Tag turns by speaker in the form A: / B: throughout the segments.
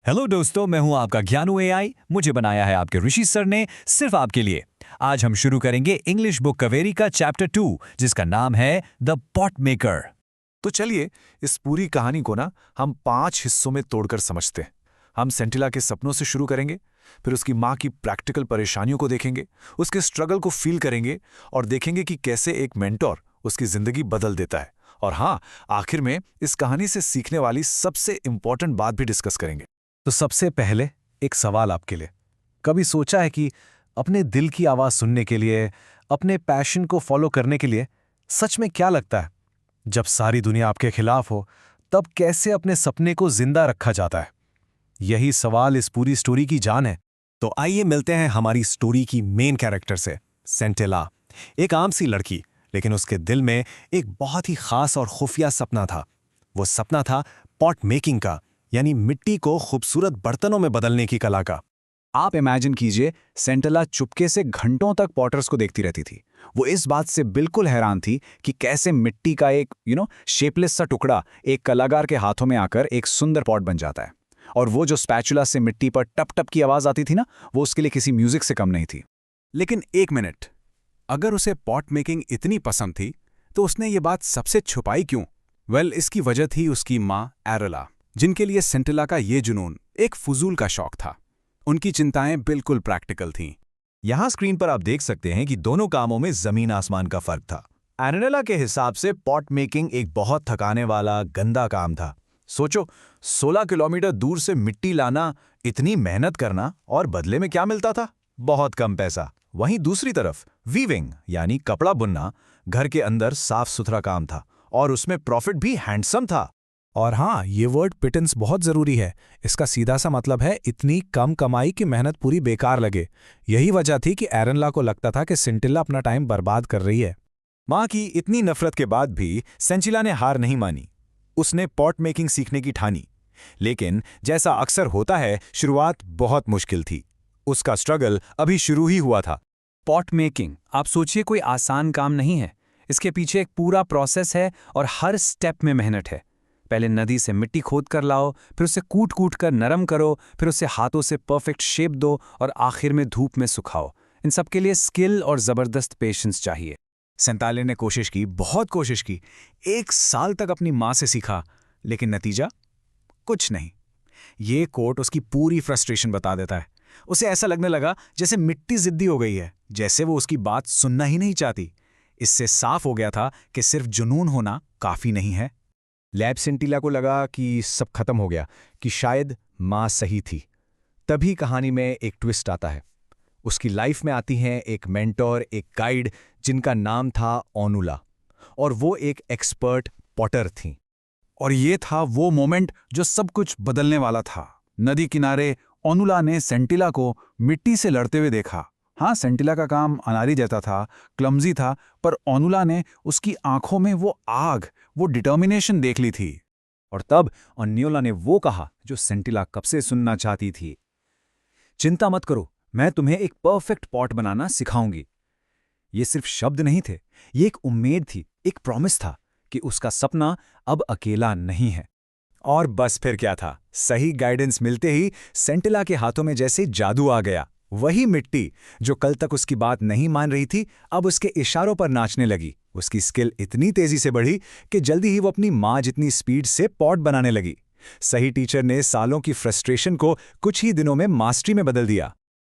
A: Hello दोस्तों, मैं हूं आपका ज्ञानू एआई। मुझे बनाया है आपके ऋषि सर ने सिर्फ आपके लिए। आज हम शुरू करेंगे इंग्लिश बुक कवेरी का चैप्टर 2, जिसका नाम है द पॉट मेकर।
B: तो चलिए इस पूरी कहानी को ना हम 5 हिस्सों में तोड़कर समझते हैं। हम सेंटिला के सपनों से शुरू करेंगे, फिर उसकी माँ की प्रैक्टिकल परेशानियों को देखेंगे, उसके स्ट्रगल को फील करेंगे और देखेंगे कि कैसे एक मेंटोर उसकी जिंदगी बदल देता है। और हाँ, आखिर में इस कहानी से सीखने वाली सबसे इंपॉर्टेंट बात भी डिस्कस करेंगे।
C: तो सबसे पहले एक सवाल आपके लिए। कभी सोचा है कि अपने दिल की आवाज़ सुनने के लिए, अपने पैशन को फॉलो करने के लिए सच में क्या लगता है? जब सारी दुनिया आपके खिलाफ हो, तब कैसे अपने सपने को जिंदा रखा जाता है? यही सवाल इस पूरी स्टोरी की जान है। तो आइए मिलते हैं हमारी स्टोरी की मेन कैरेक्टर से, सेंटिला। एक आम सी लड़की, लेकिन उसके दिल में एक बहुत ही खास और खुफिया सपना था। वो सपना था पॉट मेकिंग का, यानी मिट्टी को खूबसूरत बर्तनों में बदलने की कला का।
D: आप इमेजिन कीजिए, सेंटिला चुपके से घंटों तक पॉटर्स को देखती रहती थी। वो इस बात से बिल्कुल हैरान थी कि कैसे मिट्टी का एक शेपलेस सा टुकड़ा एक कलाकार के हाथों में आकर एक सुंदर पॉट बन जाता है। और वो जो स्पैचुला से मिट्टी पर टप टप की आवाज आती थी ना, वो उसके लिए किसी म्यूजिक से कम नहीं थी।
E: लेकिन एक मिनट, अगर उसे पॉट मेकिंग इतनी पसंद थी तो उसने ये बात सबसे छुपाई क्यों? इसकी वजह थी उसकी माँ एरेला, जिनके लिए सेंटिला का ये जुनून एक फजूल का शौक था। उनकी चिंताएं बिल्कुल प्रैक्टिकल थीं।
C: यहां स्क्रीन पर आप देख सकते हैं कि दोनों कामों में जमीन आसमान का फर्क था। एरेला के हिसाब से पॉट मेकिंग एक बहुत थकाने वाला गंदा काम था। सोचो, 16 किलोमीटर दूर से मिट्टी लाना, इतनी मेहनत करना, और बदले में क्या मिलता था? बहुत कम पैसा। वहीं दूसरी तरफ वीविंग यानी कपड़ा बुनना घर के अंदर साफ सुथरा काम था, और उसमें प्रॉफिट भी हैंडसम था।
F: और हाँ, ये वर्ड पिटेंस बहुत ज़रूरी है। इसका सीधा सा मतलब है इतनी कम कमाई कि मेहनत पूरी बेकार लगे। यही वजह थी कि एरेला को लगता था कि सेंटिला अपना टाइम बर्बाद कर रही है।
C: माँ की इतनी नफरत के बाद भी सेंटिला ने हार नहीं मानी। उसने पॉट मेकिंग सीखने की ठानी। लेकिन जैसा अक्सर होता है, शुरुआत बहुत मुश्किल थी। उसका स्ट्रगल अभी शुरू ही हुआ था।
A: पॉट मेकिंग, आप सोचिए, कोई आसान काम नहीं है। इसके पीछे एक पूरा प्रोसेस है और हर स्टेप में मेहनत है। पहले नदी से मिट्टी खोद कर लाओ, फिर उसे कूट कूट कर नरम करो, फिर उसे हाथों से परफेक्ट शेप दो और आखिर में धूप में सुखाओ। इन सब के लिए स्किल और ज़बरदस्त पेशेंस चाहिए।
D: सेंटाले ने कोशिश की, बहुत कोशिश की। 1 साल तक अपनी माँ से सीखा, लेकिन नतीजा कुछ नहीं। ये कोट उसकी पूरी फ्रस्ट्रेशन बता देता है। उसे ऐसा लगने लगा जैसे मिट्टी जिद्दी हो गई है, जैसे वो उसकी बात सुनना ही नहीं चाहती। इससे साफ हो गया था कि सिर्फ जुनून होना काफ़ी नहीं है।
C: लैब सेंटिला को लगा कि सब खत्म हो गया, कि शायद माँ सही थी। तभी कहानी में एक ट्विस्ट आता है। उसकी लाइफ में आती हैं एक मेंटोर, एक गाइड, जिनका नाम था ओनुला, और वो एक एक्सपर्ट पॉटर थी।
E: और ये था वो मोमेंट जो सब कुछ बदलने वाला था। नदी किनारे ओनुला ने सेंटिला को मिट्टी से लड़ते हुए देखा। हाँ, सेंटिला का काम अनारी जैसा था, क्लमजी था, पर ओनुला ने उसकी आंखों में वो आग, वो डिटर्मिनेशन देख ली थी।
D: और तब ओनुला ने वो कहा जो सेंटिला कब से सुनना चाहती थी। चिंता मत करो, मैं तुम्हें एक परफेक्ट पॉट बनाना सिखाऊंगी। ये सिर्फ शब्द नहीं थे, ये एक उम्मीद थी, एक प्रॉमिस था कि उसका सपना अब अकेला नहीं है। और बस फिर क्या था, सही गाइडेंस मिलते ही सेंटिला के हाथों में जैसे जादू आ गया। वही मिट्टी जो कल तक उसकी बात नहीं मान रही थी, अब उसके इशारों पर नाचने लगी। उसकी स्किल इतनी तेजी से बढ़ी कि जल्दी ही वो अपनी माँ जितनी स्पीड से पॉट बनाने लगी। सही टीचर ने सालों की फ्रस्ट्रेशन को कुछ ही दिनों में मास्टरी में बदल दिया।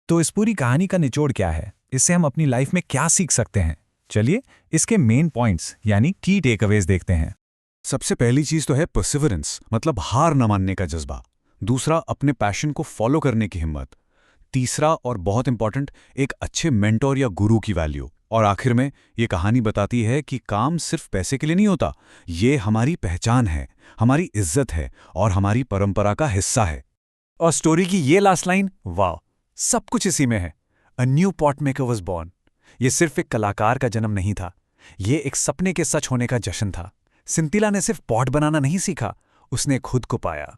F: तो इस पूरी कहानी का निचोड़ क्या है? इससे हम अपनी लाइफ में क्या सीख सकते हैं? चलिए इसके मेन पॉइंट्स यानी की टेकअवेज देखते हैं।
E: सबसे पहली चीज तो है परसिवरेंस, मतलब हार न मानने का जज्बा। दूसरा, अपने पैशन को फॉलो करने की हिम्मत। तीसरा और बहुत इंपॉर्टेंट, एक अच्छे मेंटोर या गुरु की वैल्यू। और आखिर में ये कहानी बताती है कि काम सिर्फ पैसे के लिए नहीं होता, ये हमारी पहचान है, हमारी इज्जत है और हमारी परंपरा का हिस्सा है।
D: और स्टोरी की ये लास्ट लाइन, वाह, सब कुछ इसी में है। A new pot maker was born. ये सिर्फ एक कलाकार का जन्म नहीं था, ये एक सपने के सच होने का जश्न था। सेंटिला ने सिर्फ पॉट बनाना नहीं सीखा, उसने खुद को पाया।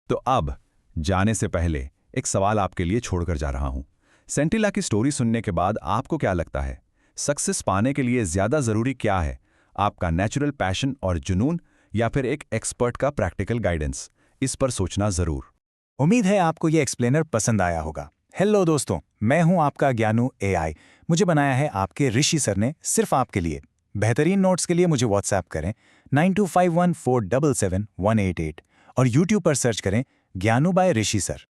C: तो अब जाने से पहले एक सवाल आपके लिए छोड़कर जा रहा हूं। सेंटिला की स्टोरी सुनने के बाद आपको क्या लगता है, सक्सेस पाने के लिए ज्यादा जरूरी क्या है? आपका नेचुरल पैशन और जुनून, या फिर एक एक्सपर्ट का प्रैक्टिकल गाइडेंस? इस पर सोचना जरूर।
G: उम्मीद है आपको ये एक्सप्लेनर पसंद आया होगा। हेलो दोस्तों, मैं हूं आपका ज्ञानू AI। मुझे बनाया है आपके ऋषि सर ने, सिर्फ आपके लिए। बेहतरीन नोट्स के लिए मुझे व्हाट्सएप करें 9251477188 और यूट्यूब पर सर्च करें ज्ञानू बाय ऋषि सर।